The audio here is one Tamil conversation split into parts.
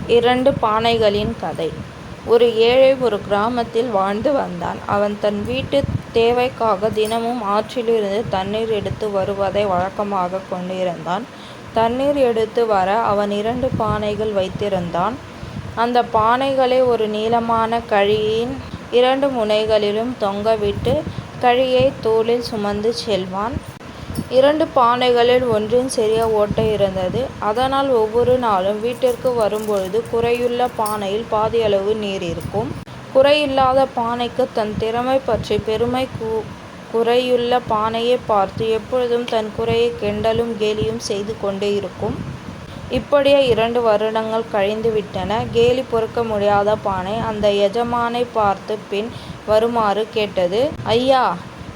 2 பானைகளின் கதை. ஒரு ஏழை ஒரு கிராமத்தில் வாழ்ந்து வந்தான். அவன் தன் வீட்டுத் தேவைக்காக தினமும் ஆற்றிலிருந்து தண்ணீர் எடுத்து வருவதை வழக்கமாகக் கொண்டிருந்தான். தண்ணீர் எடுத்து வர அவன் 2 பானைகள் வைத்திருந்தான். அந்தப் பானைகளை ஒரு நீளமான கழியின் 2 முனைகளிலும் தொங்கவிட்டு கழியைத் தோளில் சுமந்து செல்வான். 2 பானைகளில் ஒன்றில் சிறிய ஓட்டை இருந்தது. அதனால் ஒவ்வொரு நாளும் வீட்டிற்கு வரும்பொழுது குறையுள்ள பானையில் பாதியளவு நீர் இருக்கும். குறையில்லாத பானைக்கு தன் திறமை பற்றி பெருமை. குறையுள்ள பானையைப் பார்த்து எப்பொழுதும் தன் குறையைக் கிண்டலும் கேலியும் செய்து கொண்டே இருக்கும். இப்படியே 2 வருடங்கள் கழிந்துவிட்டன. கேலி பொறுக்க முடியாத பானை அந்த எஜமானைப் பார்த்து பின் வருமாறு கேட்டது. ஐயா,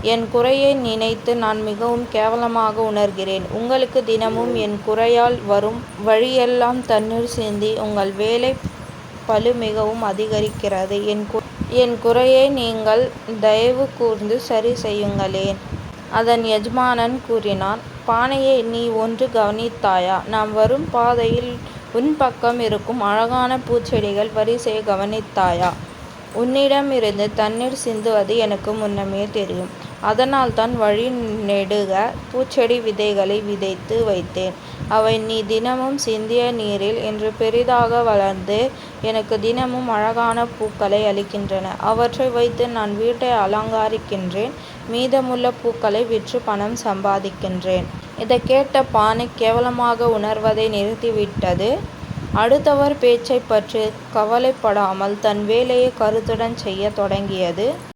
என் குறையை நினைத்து நான் மிகவும் கேவலமாக உணர்கிறேன். உங்களுக்கு தினமும் என் குறையால் வரும் வழியெல்லாம் தண்ணீர் சிந்தி உங்கள் வேலைப் பளு மிகவும் அதிகரிக்கிறது. என் குறையை நீங்கள் தயவு கூர்ந்து சரி செய்யுங்களேன். அதன் எஜமானன் கூறினான். பானையே, நீ ஒன்று கவனித்தாயா? நாம் வரும் பாதையில் உன் பக்கம் இருக்கும் அழகான பூச்செடிகள் வரிசையை கவனித்தாயா? உன்னிடமிருந்து தண்ணீர் சிந்துவது எனக்கு முன்னமே தெரியும். அதனால்தான் வழி நெடுக பூச்செடி விதைகளை விதைத்து வைத்தேன். அவை நீ தினமும் சிந்திய நீரில் இன்று பெரிதாக வளர்ந்து எனக்கு தினமும் அழகான பூக்களை அளிக்கின்றன. அவற்றை வைத்து நான் வீட்டை அலங்கரிக்கின்றேன். மீதமுள்ள பூக்களை விற்று பணம் சம்பாதிக்கின்றேன். இதைக் கேட்ட பானை கேவலமாக உணர்வதை நிறுத்திவிட்டது. அடுத்தவர் பேச்சைப் பற்றி கவலைப்படாமல் தன் வேலையை கருத்துடன் செய்யத் தொடங்கியது.